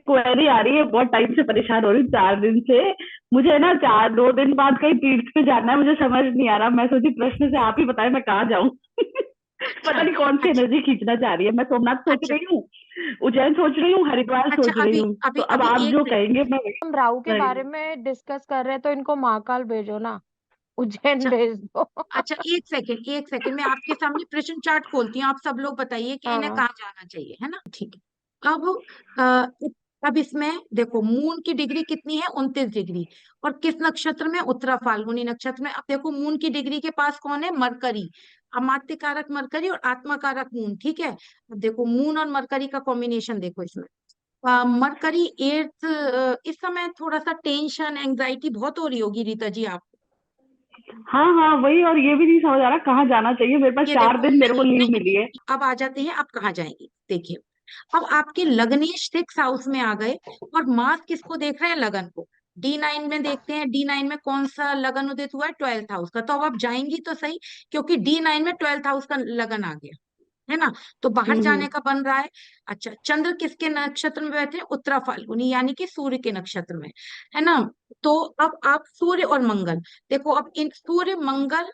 Query आ रही है, बहुत टाइम से परेशान हो रही हूँ, 4 दिन से। मुझे ना 2 दिन बाद कहीं तीर्थ पे जाना है, मुझे समझ नहीं आ रहा। मैं सोची प्रश्न से आप ही बताएं मैं कहाँ जाऊँ। अच्छा पता नहीं कौन सी अच्छा एनर्जी खींचना चाह रही है। मैं सोमनाथ सोच अच्छा रही हूँ, उज्जैन सोच रही हूँ, हरिद्वार अच्छा। सोच रही अभी हूँ। अभी तो अब अभी आप एक जो मिनट। कहेंगे मैं वही हम राहु के बारे रहेंगे। में डिस्कस कर रहे हैं तो इनको महाकाल भेजो ना, उज्जैन अच्छा भेज दो। अच्छा, एक सेकंड एक सेकंड, मैं आपके सामने प्रश्न चार्ट खोलती हूँ, आप सब लोग बताइए कि इन्हें हाँ। कहाँ जाना चाहिए, है ना? ठीक है। अब इसमें देखो मून की डिग्री कितनी है, 29 डिग्री। और किस नक्षत्र में? उत्तरा फाल्गुनी नक्षत्र में। अब देखो मून की डिग्री के पास कौन है? मरकरी। अमात्य कारक मरकरी और आत्मा कारक मून, ठीक है। अब देखो मून और मरकरी का कॉम्बिनेशन देखो इसमें। मरकरी एर्थ, इस समय थोड़ा सा टेंशन एंजाइटी बहुत हो रही होगी रीता जी आप। हाँ हाँ वही, और ये भी नहीं समझ आ रहा कहाँ जाना चाहिए। मेरे पास ये चार देखो, दिन मेरे को नहीं लीव नहीं मिली है। नहीं, अब आ जाते हैं, आप कहाँ जाएंगे देखिए। अब आपके लग्नेश 6 हाउस में आ गए, और मार्स किसको देख रहे हैं? लगन को। D9 में देखते हैं, D9 में कौन सा लगन उदित हुआ है? 12th हाउस का। तो अब आप जाएंगी तो सही, क्योंकि D9 में 12th हाउस का लगन आ गया, है ना? तो बाहर हम्म। जाने का बन रहा है। अच्छा, चंद्र किसके नक्षत्र में बैठे हैं? उत्तरा फाल्गुनी, यानी कि सूर्य के नक्षत्र में, है ना? तो अब आप सूर्य और मंगल देखो। अब इन सूर्य मंगल,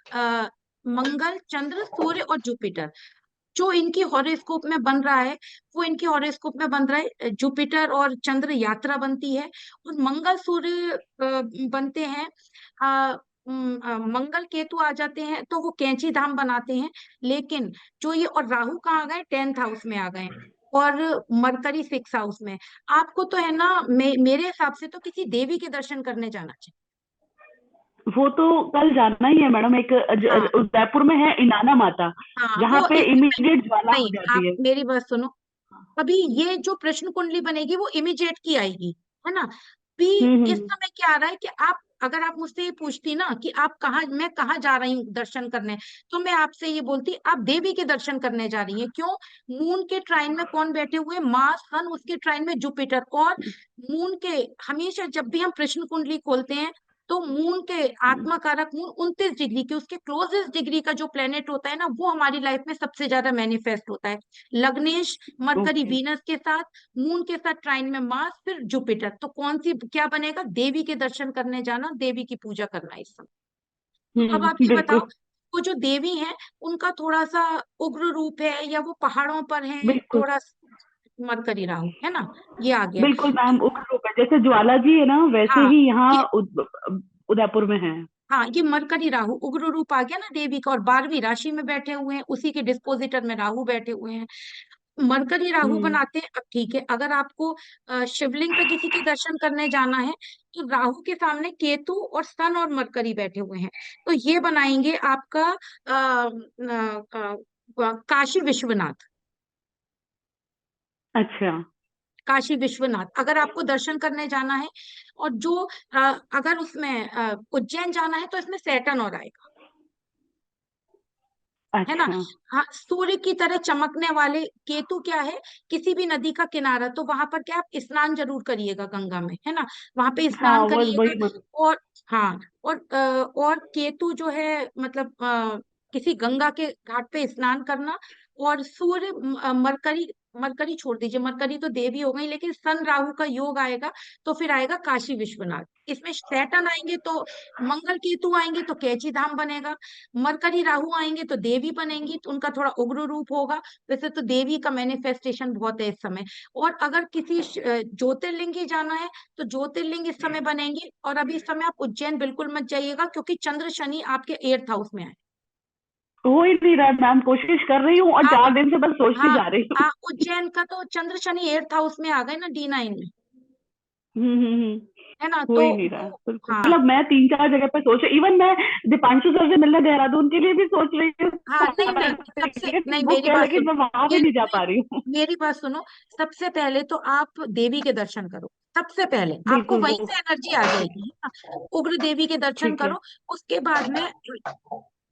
मंगल चंद्र सूर्य और जुपिटर, जो इनकी हॉरोस्कोप में बन रहा है, वो इनके हॉरोस्कोप में बन रहा है जुपिटर और चंद्र यात्रा बनती है, और मंगल सूर्य बनते हैं। मंगल केतु आ जाते हैं तो वो कैंची धाम बनाते हैं। लेकिन जो ये, और राहु कहाँ आ गए? 10th हाउस में आ गए, और मरकरी 6 हाउस में। आपको तो है ना, मेरे हिसाब से तो किसी देवी के दर्शन करने जाना चाहिए। वो तो कल जाना ही है मैडम। एक हाँ उदयपुर में है इनाना माता, हाँ, जहाँ वो पे इस समय, इमीडिएट ज्वाला नहीं हो जाती आप है। मेरी बात सुनो। अभी ये जो प्रश्न कुंडली बनेगी वो इमीडिएट की आएगी, है ना? भी इस हम्म। समय क्या आ रहा है कि आप, अगर आप मुझसे ये पूछती ना कि आप कहाँ, मैं कहाँ जा रही हूँ दर्शन करने, तो मैं आपसे ये बोलती आप देवी के दर्शन करने जा रही हैं। क्यों? मून के ट्राइन में कौन बैठे हुए? मार्स, सन, उसके ट्राइन में जुपिटर। और मून के, हमेशा जब भी हम प्रश्न कुंडली खोलते हैं, तो मून के आत्मा कारक मून 29 डिग्री के, उसके क्लोजेस्ट डिग्री का जो प्लेनेट होता है ना, वो हमारी लाइफ में सबसे ज्यादा मैनिफेस्ट होता है। लग्नेश मरकरी ओके। वीनस के साथ, मून के साथ ट्राइन में मार्स, फिर जुपिटर। तो कौन सी क्या बनेगा? देवी के दर्शन करने जाना, देवी की पूजा करना इस समय। तो अब आप ये बताओ, बिल्कुल। वो जो देवी हैं उनका थोड़ा सा उग्र रूप है, या वो पहाड़ों पर है बिल्कुल थोड़ा? मरकरी राहु, है ना? ये आ गया। बिल्कुल मैम, उग्र रूप है। जैसे ज्वाला जी है ना, वैसे हाँ, ही यहाँ ये, उदयपुर में है। हाँ ये मरकरी राहु उग्र रूप आ गया ना देवी का, और 12वीं राशि में बैठे हुए हैं, उसी के डिस्पोजिटर में राहु बैठे हुए हैं। मरकरी राहु हम्म। बनाते हैं। अब ठीक है, अगर आपको शिवलिंग पे किसी के दर्शन करने जाना है, तो राहु के सामने केतु और सन और मरकरी बैठे हुए हैं, तो ये बनाएंगे आपका काशी विश्वनाथ। अच्छा। काशी विश्वनाथ अगर आपको दर्शन करने जाना है। और जो अगर उसमें उज्जैन जाना है, तो इसमें सैटर्न और आएगा, है ना? अच्छा। हाँ, सूर्य की तरह चमकने वाले केतु क्या है? किसी भी नदी का किनारा, तो वहां पर क्या, आप स्नान जरूर करिएगा गंगा में, है ना? वहां पे हाँ स्नान वो करिएगा। वही बोल। और हाँ, और केतु जो है, मतलब किसी गंगा के घाट पे स्नान करना। और सूर्य, मरकरी, मरकरी छोड़ दीजिए, मरकरी तो देवी हो गई, लेकिन सन राहु का योग आएगा, तो फिर आएगा काशी विश्वनाथ। इसमें सैटर्न आएंगे तो, मंगल केतु आएंगे तो कैची धाम बनेगा। मरकरी राहु आएंगे तो देवी बनेंगी, तो उनका थोड़ा उग्र रूप होगा। वैसे तो देवी का मैनिफेस्टेशन बहुत है इस समय। और अगर किसी ज्योतिर्लिंग ही जाना है, तो ज्योतिर्लिंग इस समय बनेंगे। और अभी इस समय आप उज्जैन बिल्कुल मत जाइएगा, क्योंकि चंद्र शनि आपके 8th हाउस में आए। हो ही नहीं रहा मैम, कोशिश कर रही हूँ और आप, 4 दिन से बस सोचती हाँ, जा रही हूँ। उज्जैन का तो चंद्र शनि 8th हाउस में आ गए ना, D9 में, हम्म। है ना? हो तो ही नहीं रहा वो, बिल्कुल। हाँ मतलब मैं 3-4 जगह पे सोच रही, इवन मैं दीपांशु सर से मिलने देहरादून के लिए भी सोच रही हूँ, हाँ, नहीं नहीं, सबसे, टिकट नहीं बुक मेरी है, बात लेकिन सुनो, मैं वहां ये भी नहीं जा नहीं, पा रही हूँ। मेरी बात सुनो। सबसे पहले तो आप देवी के दर्शन करो, सबसे पहले आपको बिल्कुल वहीं वो। से एनर्जी आ जाएगी, है ना? उग्र देवी के दर्शन ठीक है। करो। उसके बाद में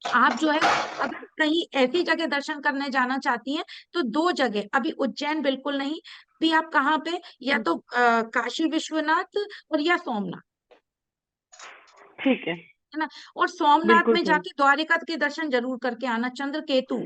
आप जो है, अगर कहीं ऐसी जगह दर्शन करने जाना चाहती हैं, तो 2 जगह, अभी उज्जैन बिल्कुल नहीं। भी आप कहाँ पे, या तो काशी विश्वनाथ, और या सोमनाथ, ठीक है। है ना? और सोमनाथ बिल्कुल में सर। जाके द्वारिका के दर्शन जरूर करके आना, चंद्र केतु।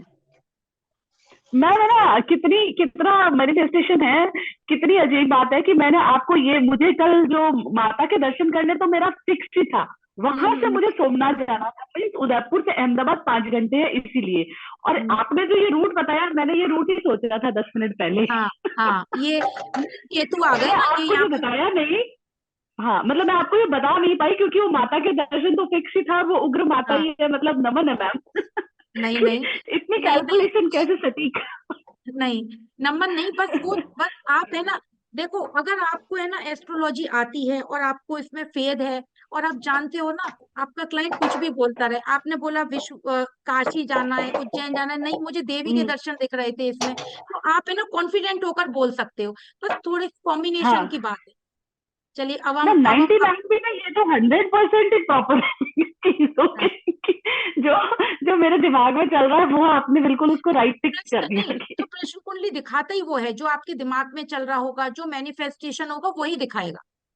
मैं ना कितना मैनिफेस्टेशन है, कितनी अजीब बात है कि मैंने आपको ये, मुझे कल जो माता के दर्शन करने तो मेरा फिक्स ही था, वहां से हम्म। मुझे सोमनाथ जाना था, मीन्स उदयपुर से अहमदाबाद 5 घंटे है इसीलिए। और हम्म। आपने जो ये रूट बताया, मैंने ये रूट ही सोच रहा था 10 मिनट पहले। हाँ हाँ, ये केतु आ गए मैंने ना, ये आपको यहाँ ये पे। बताया नहीं। हाँ मतलब मैं आपको ये बता नहीं पाई क्योंकि वो माता के दर्शन तो फिक्स ही था, वो उग्र माता हाँ, ही है, मतलब नमन है मैम। नहीं कि नहीं इतनी नहीं नहीं कैलकुलेशन कैसे सटीक। नहीं, नंबर नहीं, बस वो, बस आप है ना, देखो अगर आपको है ना एस्ट्रोलॉजी आती है और आपको इसमें फेद है, और आप जानते हो ना, आपका क्लाइंट कुछ भी बोलता रहे, आपने बोला काशी जाना है, उज्जैन जाना है, नहीं मुझे देवी के हम्म, दर्शन दिख रहे थे इसमें, तो आप है ना कॉन्फिडेंट होकर बोल सकते हो। बस थोड़े कॉम्बिनेशन की हाँ बात है। चलिए अब ना, हम अब हम 99 भी नहीं, ये तो 100% ही प्रॉपर हाँ, जो जो मेरे दिमाग में चल रहा है वो आपने बिल्कुल उसको राइट टिक प्रश्न कर नहीं, दिया तो कि प्रश्न कुंडली दिखाता ही वो है जो आपके दिमाग में चल रहा होगा, जो मैनिफेस्टेशन होगा वही दिखाएगा।